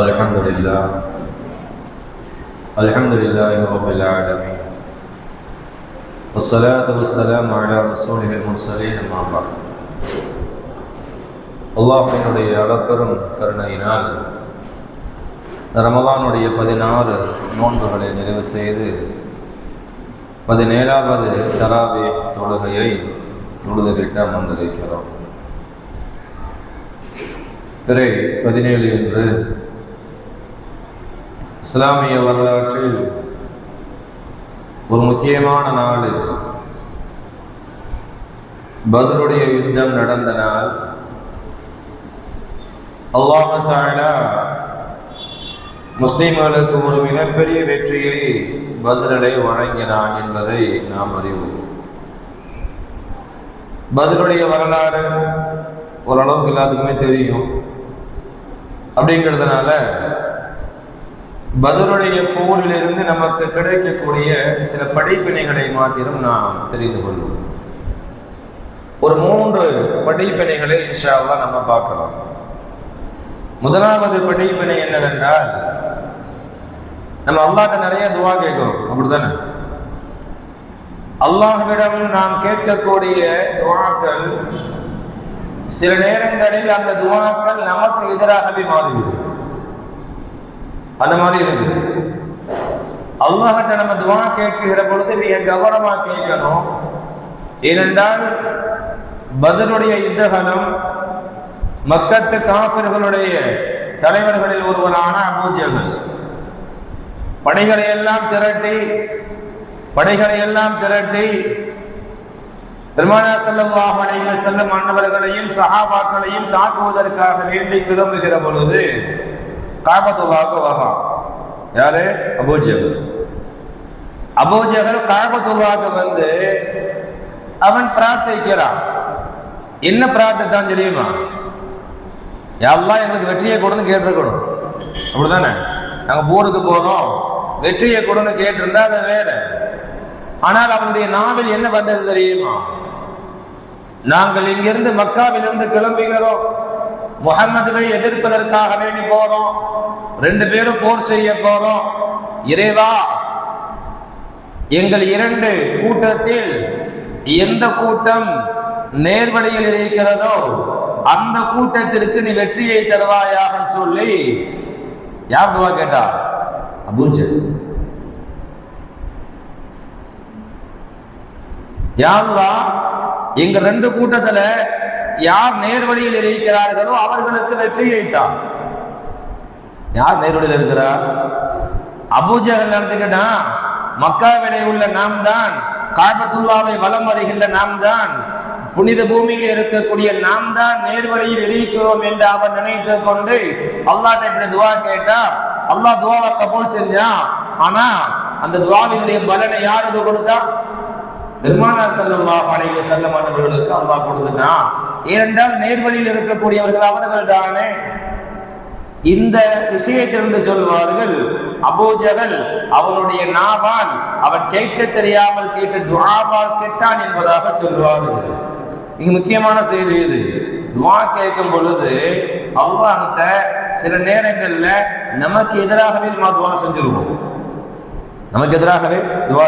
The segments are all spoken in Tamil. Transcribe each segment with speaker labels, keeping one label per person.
Speaker 1: الحمد لله رب العالمين والصلاة والسلام على رسوله المرسلين أما بعد. அல்லாஹ்வினுடைய அளப்பெரும் கருணையினால் ரமலானுடைய 16 நோன்புகளை நிறைவு செய்து 17வது தராவீஹ் தொழுகையை தொழுதுவிட்டு அமர்ந்திருக்கிறோம். பிறை 17 என்று இஸ்லாமிய வரலாற்றில் ஒரு முக்கியமான நாள் இது. பத்ருடைய யுத்தம் நடந்த நாள். அல்லாஹ் தஆலா முஸ்லிம்களுக்கு ஒரு மிகப்பெரிய வெற்றியை பத்ரிலே வழங்கினான் என்பதை நாம் அறிவோம். பத்ருடைய வரலாறு ஓரளவுக்கு எல்லாத்துக்குமே தெரியும். அப்படிங்கிறதுனால பத்ருடைய போரிலிருந்து நமக்கு கிடைக்கக்கூடிய சில படிப்பினைகளை மாத்திரம் நாம் தெரிந்து கொள்வோம். ஒரு 3 படிப்பினைகளை இன்ஷா அல்லாஹ் நம்ம பார்க்கலாம். முதலாவது படிப்பினை என்னவென்றால், நம்ம அல்லாஹ்ட்ட நிறைய துவா கேட்கிறோம், அப்படித்தானே? அல்லாஹ்விடம் நாம் கேட்கக்கூடிய துவாக்கள் சில நேரங்களில் அந்த துவாக்கள் நமக்கு எதிராகவே மாறிவிடும். அந்த மாதிரி இருக்குது. அல்லாஹ்ட்ட நம்ம துவா கேட்கிற பொழுது மிக கவனமா கேட்கணும். ஏனென்றால் பத்ருடைய யுத்தகலம் மக்கத்து காஃபிர்களுடைய தலைவர்களில் ஒருவரான அபூ ஜஹல் படைகளை எல்லாம் திரட்டி பெருமானார் ஸல்லல்லாஹு அலைஹி வஸல்லம் அன்னவர்களையும் சஹாபாக்களையும் தாக்குவதற்காக வேண்டி கிளம்புகிற பொழுது காபத்துல்லாஹ்வுக்கு வர்றான். யாரு? அபூ ஜஹல் காபத்துல்லாஹ்வுக்கு வந்து அவன் பிரார்த்திக்கிறான். என்ன பிரார்த்தித்தான் தெரியுமா? யா அல்லாஹ் எங்களுக்கு வெற்றியை கொடுன்னு கேட்டிருக்கணும், அப்படிதானே? நாங்க போருக்கு போனோம், வெற்றியை கொடுன்னு கேட்டிருந்தா அது வேற. ஆனால் அவனுடைய நாவில் என்ன வந்தது தெரியுமா? நாங்கள் இங்கிருந்து மக்காவிலிருந்து கிளம்புகிறோம், முஹம்மதுவை எதிர்ப்பதற்காக வேண்டி போறோம், 2 பேரும் போர் செய்ய போறோம். இறைவா, எங்கள் 2 கூட்டத்தில் எந்த கூட்டம் நேர்வழியில் இருக்கிறதோ அந்த கூட்டத்திற்கு நீ வெற்றியை தருவாயாக சொல்லி யார் துவா கேட்டா? அபூ ஜஹல். யா அல்லாஹ், எங்க 2 கூட்டத்துல யார் நேர்வழியில் இருக்கிறார்களோ அவர்களுக்கு வெற்றியை தான். யார் நேர்வழியில் இருக்கிறார்? அபூ ஜஹல் நினைச்சுக்கிட்டான், மக்காவிலே உள்ள நாம் தான், காபத்துல்லாவை வலம் வருகின்ற நாம் தான், புனித பூமியில் இருக்கக்கூடிய நாம் தான் நேர்வழியில் இருக்கிறோம் என்று அவன் நினைத்து கொண்டு அல்லாஹ்ட்ட துவா கேட்டா. அல்லாஹ் துவாவை கபூல் செஞ்சான். ஆனா அந்த துவாவினுடைய பலனை யாருக்கு கொடுத்தா? பெருமானார் ஸல்லல்லாஹு அலைஹி வஸல்லம் அவர்களுக்கு அல்லாஹ் கொடுத்தான். ஏனென்றால் நேர்வழியில் இருக்கக்கூடியவர்கள் அவர்கள் தானே. இந்த விஷயத்திலிருந்து சொல்வார்கள், அபூ ஜஹல் அவனுடைய நாவால் அவன் கேட்க தெரியாமல் கேட்ட துஆவால் கேட்டான் என்பதாக சொல்வார்கள். மிக முக்கியமான செய்தி இது. துஆ கேட்கும் பொழுது அல்லாஹ்ட்ட சில நேரங்கள்ல நமக்கு எதிராகவே துஆ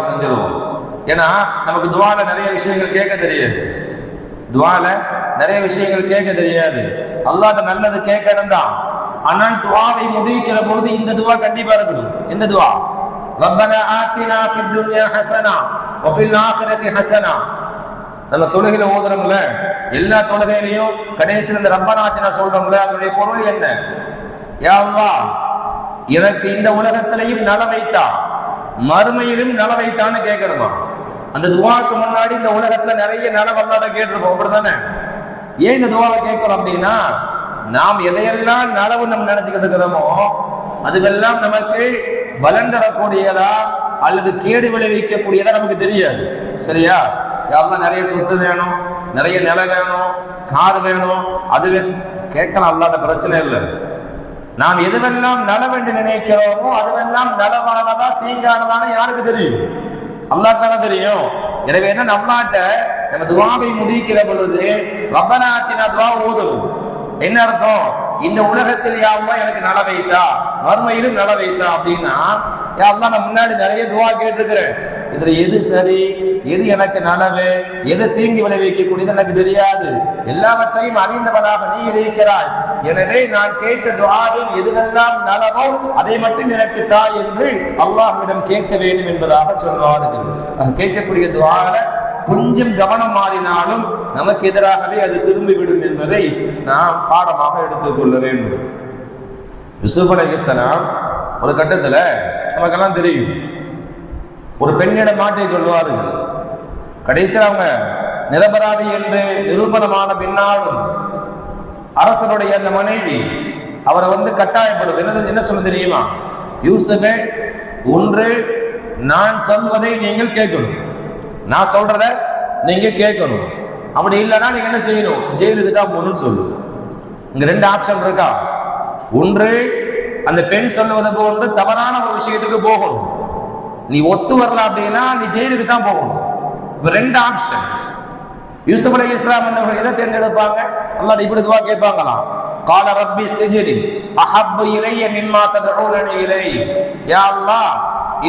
Speaker 1: செஞ்சிருவோம். ஏன்னா நமக்கு துஆல நிறைய விஷயங்கள் கேட்க தெரியாது. அல்லாஹ்ட்ட நல்லது கேட்கணும் தான். ஆனால் துஆவை முடிக்கிற பொழுது இந்த துஆ கண்டிப்பா இருக்கணும். எந்த துஆ? ரப்பனா ஆத்தினா ஃபித் துன்யா ஹஸனா வ ஃபில் ஆখিরাতি ஹஸனா. நம்ம தொழுகையில ஓதுறோம்ல, எல்லா தொழுகையிலையும் கடைசியில் இந்த ரப்பனா ஆத்தினா சொல்றோம்ல, அதனுடைய பொருள் என்ன? யா அல்லாஹ், எனக்கு இந்த உலகத்திலையும் நல வைத்தா, மறுமையிலும் நல வைத்தான்னு கேட்கணுமா? அந்த துஆக்கு முன்னாடி இந்த உலகத்துல நிறைய நலம் அல்லாஹ்ட்ட கேட்டிருப்போம், அப்படிதானே? ஏன் இந்த துஆவை கேட்கிறோம் அப்படின்னா, நாம் எதையெல்லாம் நலவு நம்ம நினைச்சுக்கிட்டு இருக்கிறோமோ அதுவெல்லாம் நமக்கு பலன் தரக்கூடியதா அல்லது கேடு விளைவிக்கக்கூடியதா நமக்கு தெரியாது. சரியா? யாரெல்லாம் நிறைய சொத்து வேணும், நிறைய நிலம் வேணும், கார் வேணும், அது கேட்கலாம், அல்லாஹ்ட்ட பிரச்சனை இல்லை. நாம் எதுவெல்லாம் நலவென்று நினைக்கிறோமோ அதுவெல்லாம் நலவானதா தீங்கானதான யாருக்கு தெரியும்? அல்லாஹ் தானே தெரியும். எனவே என்ன, நம்மாட்ட நம்ம துஆவை முடிக்கிற பொழுது ரப்பனா ஆத்தினா துஆ ஓதுவோம். என்ன அர்த்தம்? இந்த உலகத்தில் யா அல்லாஹ் எனக்கு நல வைத்தா, மறுமையிலும் நல வைத்தா அப்படின்னா, யா அல்லாஹ் நான் முன்னாடி நிறைய துவா கேட்டிருக்கிறேன், இதுல எது சரி, எது எனக்கு நலவு, எது தீங்கி விளைவிக்கக்கூடியது எனக்கு தெரியாது, எல்லாவற்றையும் அறிந்தவனாக நீ இருக்கிறாய், எனவே நான் கேட்ட துஆவில் எதுவெல்லாம் நலவோ அதை மட்டும் எனக்கு தா என்று அல்லாஹ்விடம் கேட்க வேண்டும் என்பதாக சொல்வார்கள். கேட்கக்கூடிய துஆல கொஞ்சம் கவனம் மாறினாலும் நமக்கு எதிராகவே அது திரும்பிவிடும் என்பதை நாம் பாடமாக எடுத்துக்கொள்ள வேண்டும். யூசுப் அலைஹிஸ்ஸலாம் ஒரு கட்டத்துல நமக்கெல்லாம் தெரியும், ஒரு பெண்ணிடம் மாட்டிக் கொள்வார்கள். கடைசியில் அவங்க நிரபராதி என்று நிரூபணமான பின்னாலும் அரசனுடைய அந்த மனைவி அவரை கட்டாயப்படுது. என்ன சொல்ல தெரியுமா? யூசுஃபே, ஒன்று நான் சொல்வதை நீங்கள் கேட்கணும், நான் சொல்றத நீங்க கேட்கணும், அப்படி இல்லைன்னா நீங்க என்ன செய்யணும், ஜெயிலுக்கு தான் போகணும்னு சொல்லு. இங்க ரெண்டு ஆப்ஷன் இருக்கா. ஒன்று அந்த பெண் சொல்லுவது போன்று தவறான ஒரு விஷயத்துக்கு போகணும், நீ ஒத்து வரல அப்படின்னா நீ ஜெயிலுக்கு தான் போகணும். ரெண்டு ஆப்ஷன். யூசுப் அலைஹிஸ்ஸலாம் அவர்கள் எதை தேர்ந்தெடுப்பாங்க? அல்லாஹ் இப்படி துஆ கேட்பாங்களாம், கால ரப்பி சிஜ்னி அஹப்பு இலைய மிம்மா ததுஊனனி இலை. யா அல்லாஹ்,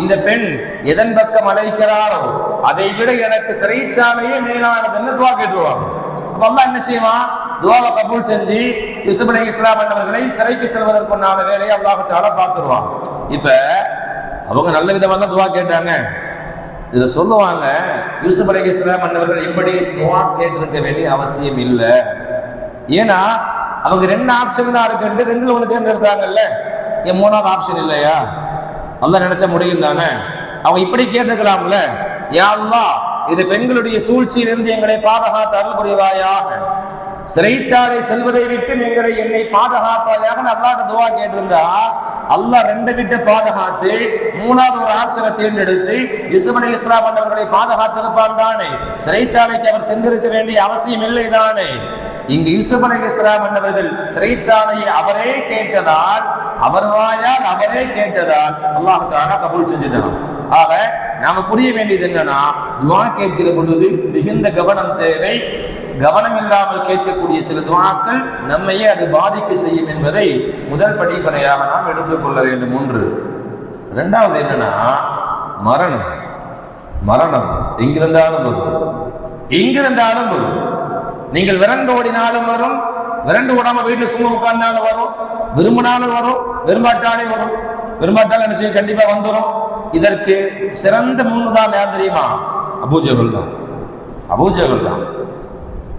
Speaker 1: இந்த பெண் எதன் பக்கம் அழைக்கிறாரோ அதை விட எனக்கு சிறைச்சாலையே மேலானதுன்னு துஆ கேட்டுவாங்க. அப்ப அல்லாஹ் என்ன செய்வான்? துஆவை கபூல் செஞ்சு யூசுப் அலைஹிஸ்ஸலாம் அவர்களை சிறைக்கு செல்வதற்குண்டான வேலையை அல்லாஹ் தஆலா பார்த்துருவான். இப்ப அவங்க நல்ல விதமா தான் துஆ கேட்டாங்க. இதை சொல்லுவாங்க, யூசுப் அலைஹிஸ்ஸலாம் அவர்கள் இப்படி துஆ கேட்டிருக்க வேண்டிய அவசியம் இல்லை. ஏன்னா அவங்க ரெண்டு ஆப்ஷன் தான் இருக்கு, ரெண்டுல ஒன்று தேர்ந்தெடுத்தாங்கல்ல, ஏன் மூணாவது ஆப்ஷன் இல்லையா? அல்லாஹ் நினைச்சா முடியும் தானே. அவங்க இப்படி கேட்டுக்கலாம்ல, யா அல்லாஹ், இது பெண்களுடைய சூழ்ச்சியிலிருந்து எங்களை பாதுகாத்து அருள் புரிவாயாக, சிறைச்சாலை செல்வதை விட்டு என்னை பாதுகாப்பாயாக அல்லாஹ் துஆ கேட்டிருந்தா, அல்லாஹ் ரெண்டு விட்டு பாதுகாத்து மூணாவது ஒரு ஆப்ஷனை தேர்ந்தெடுத்து யூசுப் அலைஹிஸ்ஸலாம் அவர்களை பாதுகாத்திருப்பான் தானே. சிறைச்சாலைக்கு அவர் சென்றிருக்க வேண்டிய அவசியம் இல்லை தானே. இங்கு யூசுப் அலைஹிஸ்ஸலாம் அவர்கள் சிறைச்சாலையை அவரே கேட்டதால், அவர் வாயால் அவரே கேட்டதால் அல்லாஹ் தஆலா கபூல் செஞ்சுட்டான். ஆக நாம புரிய வேண்டியது என்னன்னா, துஆ கேட்கிற பொழுது மிகுந்த கவனம் தேவை. கவனம் இல்லாமல் கேட்கக்கூடிய சில துஆக்கள் நம்மையே அது பாதிக்க செய்யும் என்பதை முதல் படிப்பனையாக நாம் எடுத்துக்கொள்ள வேண்டும். ஒன்று. இரண்டாவது என்னன்னா, மரணம். மரணம் எங்கிருந்தாலும் வரும், எங்கிருந்தாலும் வரும். நீங்கள் விரண்டு ஓடினாலும் வரும், விரண்டு ஓடாம வீட்டில் சும்மா உட்கார்ந்தாலும் வரும், விரும்பினாலும் வரும், விரும்பாட்டாலே வரும். விரும்பாட்டாலும் என்ன செய்யும்? கண்டிப்பா வந்துடும். இதற்கு சிறந்த முன்னுதான் யார் தெரியுமா? அபூஜஹல் தான். அபூஜஹல் தான்.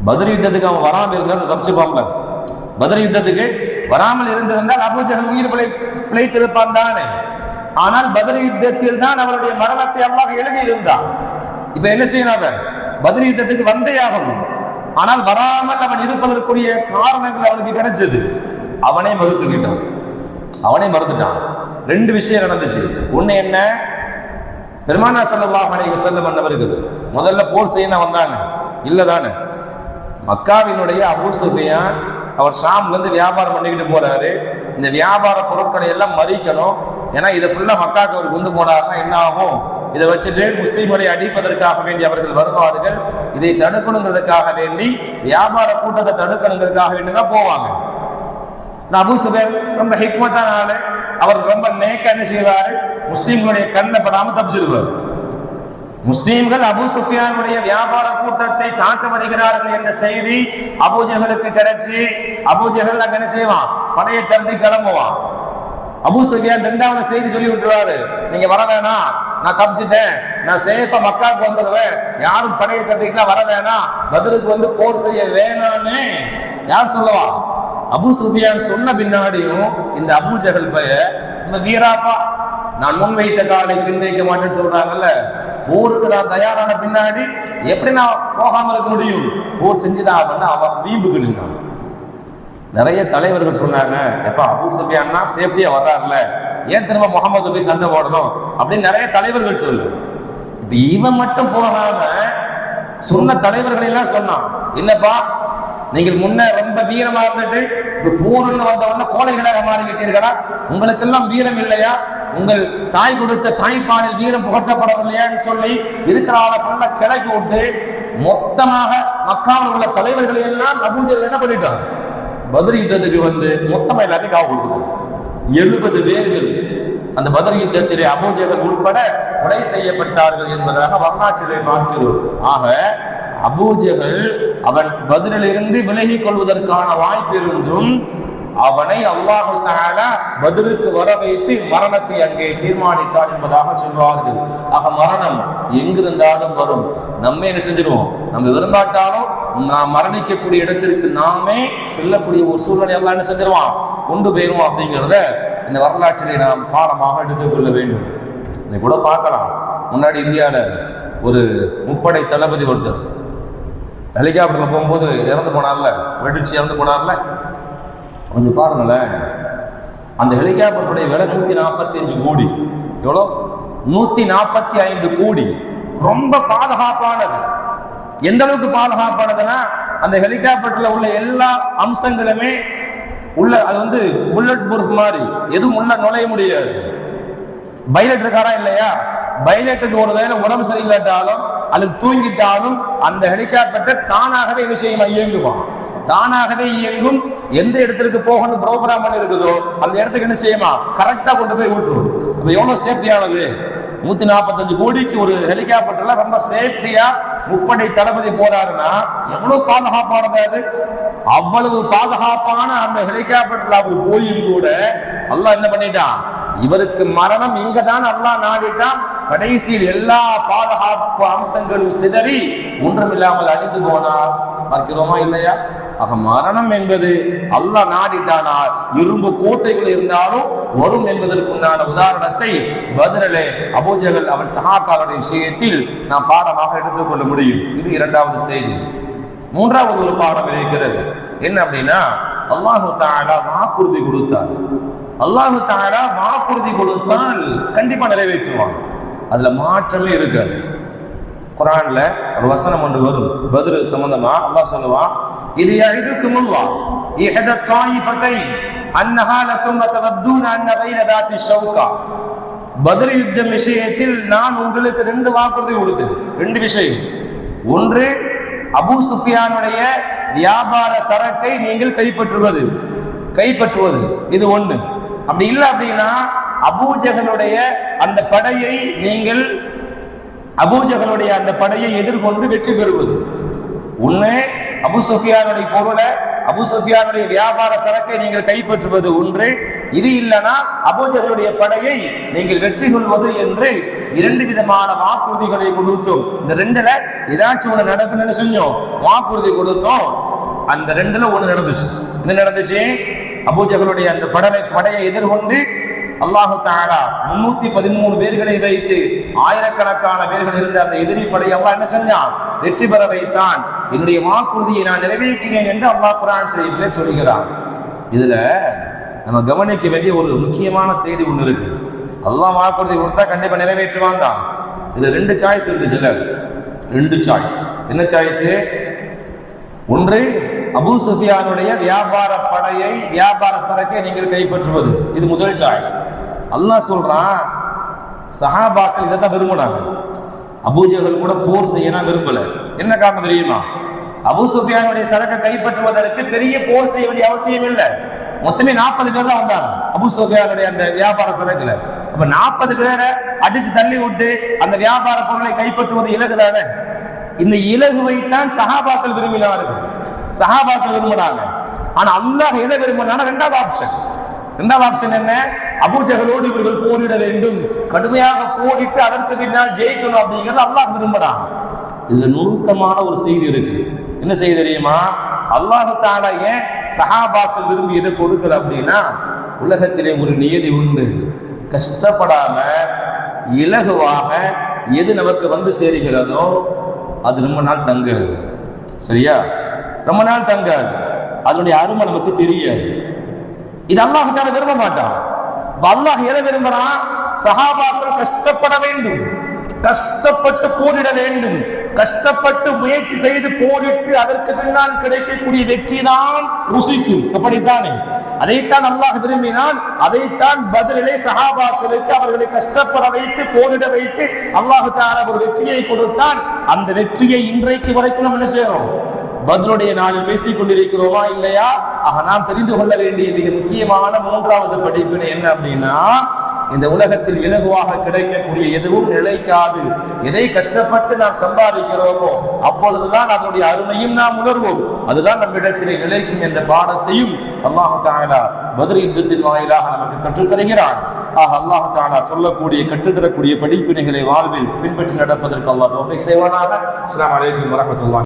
Speaker 1: பத்ர் யுத்தத்துக்கு அவன் வராமல் இருந்தால் தப்பிச்சுப்பான்ல. பத்ர் யுத்தத்துக்கு வராமல் இருந்திருந்தால் அபூஜஹல் உயிர் பிழைத்திருப்பான் தானே. ஆனால் பத்ர் யுத்தத்தில் தான் அவருடைய மரணத்தை அல்லாஹ் எழுதி இருந்தான். இப்ப என்ன செய்யணும்? அவன் பத்ர் யுத்தத்துக்கு வந்தே ஆகணும். ஆனால் வராமல் அவன் இருப்பதற்குரிய காரணங்கள் அவனுக்கு கிடைச்சது. அவனே மறுத்துக்கிட்டான், அவனே மறுத்துட்டான். ரெண்டு விஷயம் நடந்துச்சு. ஒண்ணு என்ன, பெருமானார் ஸல்லல்லாஹு அலைஹி வஸல்லம் அவர்கள் முதல்ல போர் செய்ய வந்தாங்க இல்லதானே. மக்காவினுடைய அபூ சுஃபியான் அவர் ஷாம்ல இருந்து வியாபாரம் பண்ணிக்கிட்டு போறாரு. இந்த வியாபார பொருட்களை எல்லாம் மறிக்கணும். ஏன்னா இதை ஃபுல்லா மக்காவுக்கு அவர் கொண்டு போனாருன்னா என்ன ஆகும்? இதை வச்சுட்டு முஸ்லீம்களை அடிப்பதற்காக வேண்டி அவர்கள் வருவார்கள். இதை தடுக்கணுங்கிறதுக்காக வேண்டி, வியாபார கூட்டத்தை தடுக்கணுங்கிறதுக்காக வேண்டி தான் போவாங்க. அபூ சுஃபியான் ரொம்ப ஹிக்மத்தான ஆளு. அவர் ரொம்ப நேக்கா என்ன செய்வாரு? முஸ்லீம்களுடைய கண்ணை படாம தப்பிச்சிருவார். முஸ்லீம்கள் அபூ சுஃபியானுடைய வியாபார கூட்டத்தை தாக்க வருகிறார்கள் என்ற செய்தி அபூஜஹலுக்கு கிடைச்சி, அபூஜஹல் அங்க என்ன செய்வான்? படையை திரட்டி கிளம்புவான். அபூ சுஃபியான் ரெண்டாவது செய்தி சொல்லி விட்டுருவாரு, நீங்க வர வேணாம், நான் தப்பிச்சிட்டேன், நான் சேஃபா மக்காவுக்கு வந்துடுவேன், யாரும் படையை திரட்டிக்கலாம் வர வேணாம், பத்ருக்கு போர் செய்ய வேணான்னு யார் சொல்லுவா? அபூ சுஃபியான் சொன்ன பின்னாடியும் இந்த அபூஜஹல் இந்த வீராப்பா, நான் முன்வைத்த காலை பின்வைக்க மாட்டேன்னு சொல்றாங்கல்ல, போருக்கு நான் தயாரான பின்னாடி எப்படி நான் போகாம இருக்க முடியும்? போர் செஞ்சுதான் அவன் வீம்புக்கு நின்றான். நிறைய தலைவர்கள் சொன்னாங்க, எப்ப அபூ சுஃபியான்னா சேஃப்டியா வர்றாருல, ஏன் திரும்ப முகமது போய் சண்டை போடணும் அப்படின்னு நிறைய தலைவர்கள் சொல்லு. இப்ப இவன் மட்டும் போகாம சொன்ன தலைவர்கள் எல்லாம் சொன்னான், என்னப்பா நீங்கள் முன்ன ரொம்ப வீரமா இருந்துட்டு போர்னு வந்த உடனே கோழைகளாக மாறிவிட்டீர்களா? உங்களுக்கெல்லாம் வீரம் இல்லையா? உங்கள் தாய் கொடுத்த தாய்ப்பாலில் வீரம் புகட்டப்படவில்லையான்னு சொல்லி இருக்கிற ஆளை ஃபுல்லா கிளப்பி விட்டு மொத்தமாக மக்காவில் உள்ள தலைவர்களை எல்லாம் அபூஜஹல் என்ன பண்ணிட்டான்? பத்ர் யுத்தத்துக்கு மொத்தமா எல்லாத்தையும் காவு கொடுக்குது. 70 பேர்கள் அந்த பத்ர் யுத்தத்திலே அபூஜஹல் உட்பட கொலை செய்யப்பட்டார்கள் என்பதாக வரலாற்றிலே பார்க்கிறோம். ஆக அபூஜஹல் அவன் பத்ரிலிருந்து விலகிக் கொள்வதற்கான வாய்ப்பு இருந்தும் அவனை அல்லாஹ் தஆலா பத்ருக்கு வர வைத்து மரணத்தை அங்கே தீர்மானித்தார் என்பதாக சொல்வார்கள். ஆக மரணம் எங்கிருந்தாலும் வரும். நம்ம என்ன செஞ்சிருவோம், நம்ம விரும்பாட்டாலும் நாம் மரணிக்கக்கூடிய இடத்திற்கு நாமே செல்லக்கூடிய ஒரு சூழ்நிலை எல்லாம் என்ன செஞ்சிருவான், கொண்டு போயிடுவோம். அப்படிங்கிறத இந்த வரலாற்றிலே நாம் பாடமாக எடுத்துக்கொள்ள வேண்டும். இதை கூட பார்க்கலாம். முன்னாடி இந்தியாவில் ஒரு முப்படை தளபதி ஒருத்தர் ஹெலிகாப்டர்ல போகும்போது இறந்து போனார்ல, வெடிச்சு இறந்து போனார்ல, கொஞ்சம் பாருங்களேன். அந்த ஹெலிகாப்டருடைய விலை 145 கோடி. எவ்வளோ? 145 கோடி. ரொம்ப பாதுகாப்பானது. எந்த அளவுக்கு பாதுகாப்பானதுன்னா அந்த ஹெலிகாப்டர்ல உள்ள எல்லா அம்சங்களுமே உள்ள, அது புல்லட் ப்ரூஃப் மாதிரி, எதுவும் உள்ள நுழைய முடியாது. பைலட் இருக்காரா இல்லையா, பைலட்டுக்கு ஒரு வேளை உடம்பு சரியில்லாட்டாலும் அல்லது தூங்கிட்டாலும் அந்த ஹெலிகாப்டர் தானாகவே என்ன செய்யும், இயங்குவான். தானாகவே இயங்கும். எந்த இடத்திற்கு போகணும் ப்ரோக்ராம் இருக்குதோ அந்த இடத்துக்கு என்ன செய்யுமா, கரெக்டா கொண்டு போய் விட்டுரும். அப்ப எவ்வளவு சேஃப்டியானது. 145 கோடிக்கு ஒரு ஹெலிகாப்டர்ல ரொம்ப சேஃப்டியா முப்படை தளபதி போறாருன்னா எவ்வளவு பாதுகாப்பானது அது. அவ்வளவு பாதுகாப்பான அந்த ஹெலிகாப்டர்ல அவர் போயும் கூட அல்லாஹ் என்ன பண்ணிட்டான், இவருக்கு மரணம் இங்கதான் அல்லாஹ் நாடிட்டான். கடைசியில் எல்லா பாதுகாப்பு அம்சங்களும் சிதறி ஒன்றுமில்லாமல் அழிந்து போனார். பார்க்கிறோமா இல்லையா? ஆக மரணம் என்பது அல்லாஹ் நாடிட்டானால் இரும்பு கோட்டைகள் இருந்தாலும் வரும் என்பதற்குண்டான உதாரணத்தை பத்ரிலே அபூஜஹல் அவன் சஹாபாக்களுடைய விஷயத்தில் நாம் பாடமாக எடுத்துக்கொள்ள முடியும். இது இரண்டாவது செய்தி. மூன்றாவது ஒரு பாடம் இருக்கிறது. என்ன அப்படின்னா, அல்லாஹு தஆலா வாக்குறுதி கொடுத்தார். அல்லாஹு தஆலா வாக்குறுதி கொடுத்தால் கண்டிப்பா நிறைவேற்றுவான். அதுல மாற்றமே இருக்காது. குர்ஆன்ல ஒரு வசனம் ஒன்று வரும் பத்ர் சம்பந்தமா. அல்லாஹ் சொல்லுவான், இது யஇதுகுமுல்லாஹ் இஹத தாயிஃபதைன் அன்னஹா லகும் வதவதுன அன்ன கைர தாத்தி ஷௌகா. பத்ர் யுத்தம் விஷயத்தில் நான் உங்களுக்கு 2 வாக்குறுதி கொடுத்தேன். 2 விஷயம். ஒன்று, அபூ சுஃபியானுடைய வியாபார சரக்கை நீங்கள் கைப்பற்றுவது. இது ஒன்று. அப்படி இல்லை அப்படின்னா அபூஜஹலுடைய அந்த படையை நீங்கள் அபூஜஹலுடைய அந்த படையை எதிர்கொண்டு வெற்றி பெறுவது. ஒன்று, அபூ சுஃபியானுடைய பொருளை, அபூ சுஃபியானுடைய வியாபார சரக்கை நீங்கள் கைப்பற்றுவது ஒன்று. இது இல்லைன்னா அபூஜஹலுடைய படையை நீங்கள் வெற்றி கொள்வது என்று 2 விதமான வாக்குறுதிகளை கொடுத்தோம். இந்த 2ல ஏதாச்சும் ஒன்று நடக்குன்னு செஞ்சோம், வாக்குறுதி கொடுத்தோம். அந்த 2ல ஒன்று நடந்துச்சு. என்ன நடந்துச்சு? அபூஜஹலுடைய அந்த படையை எதிர்கொண்டு அல்லாஹு தஆலா 313 பேர்களை வைத்து ஆயிரக்கணக்கான பேர்கள் இருந்த அந்த எதிரி படையை அல்லாஹ் என்ன செஞ்சான், வெற்றி பெற வைத்தான். என்னுடைய வாக்குறுதியை நான் நிறைவேற்றினேன் என்று அல்லாஹ் குர்ஆன் ஷரீஃபிலே சொல்கிறான். இதுல நம்ம கவனிக்க வேண்டிய ஒரு முக்கியமான செய்தி ஒன்று இருக்கு. அல்லாஹ் வாக்குறுதி கொடுத்தா கண்டிப்பா நிறைவேற்றுவான் தான். இதுல 2 சாய்ஸ் இருந்துச்சுல்ல, 2 சாய்ஸ். என்ன சாய்ஸ்? ஒன்று, அபூ சுஃபியானுடைய வியாபார படையை, வியாபார சரக்கை நீங்கள் கைப்பற்றுவது. இது முதல் சாய்ஸ். அல்லாஹ் சொல்றான், சஹாபாக்கள் இதை தான் விரும்பினாங்க. அபூஜஹல் கூட போர் செய்யணும் விரும்பல. என்ன காரணம் தெரியுமா? அபூ சுஃபியானுடைய சரக்கை கைப்பற்றுவதற்கு பெரிய போர் செய்ய வேண்டிய அவசியம் இல்லை. மொத்தமே 40 பேர் தான் வந்தாங்க அபூ சுஃபியானுடைய அந்த வியாபார சரக்குல. அப்ப 40 பேரை அடிச்சு தள்ளி விட்டு அந்த வியாபார பொருளை கைப்பற்றுவது இலகுதான. இந்த இலகுவைத்தான் சஹாபாக்கள் விரும்பினார்கள், சஹாபாக்கள் விரும்பினாங்க. ஆனா அல்லாஹ் எதை விரும்பினான்னா ரெண்டாவது ஆப்ஷன் என்ன? அபூஜஹலோடு இவர்கள் போரிட வேண்டும், கடுமையாக போரிட்டு அதற்கு பின்னால் ஜெயிக்கணும் அப்படிங்கிறது அல்லாஹ் விரும்பினான். இதுல நுணுக்கமான ஒரு செய்தி இருக்கு. என்ன செய்தி தெரியுமா? அல்லாஹ் தஆலா ஏன் சஹாபாக்கள் விரும்பி எதை கொடுக்கல அப்படின்னா, உலகத்திலே ஒரு நியதி உண்டு. கஷ்டப்படாம இலகுவாக எது நமக்கு வந்து சேருகிறதோ அது ரொம்ப நாள் தங்காது. சரியா? ரொம்ப நாள் தங்காது. அதனுடைய அருமை நமக்கு தெரியாது. இது அல்லாஹ் தஆலா விரும்ப மாட்டான். அல்லாஹ் எதை விரும்புறான்? சஹாபாக்கள் கஷ்டப்பட வேண்டும், கஷ்டப்பட்டு போரிட வேண்டும், கஷ்டப்பட்டு முயற்சி செய்து போரிட்டு அதற்கு பின்னால் கிடைக்கக்கூடிய வெற்றி தான் ருசிக்கும். அப்படித்தானே? அதைத்தான் அல்லாஹ் விரும்பினான். அதைத்தான் பத்ரிலே சஹாபாக்களுக்கு அவர்களை கஷ்டப்பட வைத்து போரிட வைத்து அல்லாஹ் தஆலா ஒரு வெற்றியை கொடுத்தான். அந்த வெற்றியை இன்றைக்கு வரைக்கும் நம்ம என்ன செய்யறோம்? பத்ருடைய நாளில் பேசிக் கொண்டிருக்கிறோமா இல்லையா? ஆக நாம் தெரிந்து கொள்ள வேண்டிய மிக முக்கியமான மூன்றாவது படிப்பினை என்ன அப்படின்னா, இந்த உலகத்தில் இலகுவாக கிடைக்கக்கூடிய எதுவும் நிலைக்காது. எதை கஷ்டப்பட்டு நாம் சம்பாதிக்கிறோமோ அப்பொழுதுதான் அதனுடைய அருமையும் நாம் உணர்வோம். அதுதான் நம்மிடத்திலே நிலைக்கும் என்ற பாடத்தையும் அல்லாஹ் தஆலா பத்ர் யுத்தத்தின் வாயிலாக நமக்கு கற்றுத் தருகிறான். அல்லாஹ் தஆலா சொல்லக்கூடிய கற்றுத்தரக்கூடிய படிப்பினைகளை வாழ்வில் பின்பற்றி நடப்பதற்கு அல்லாஹ் தௌஃபீக் செய்வானாக. அஸ்ஸலாமு அலைக்கும் வரஹ்மத்துல்லாஹி.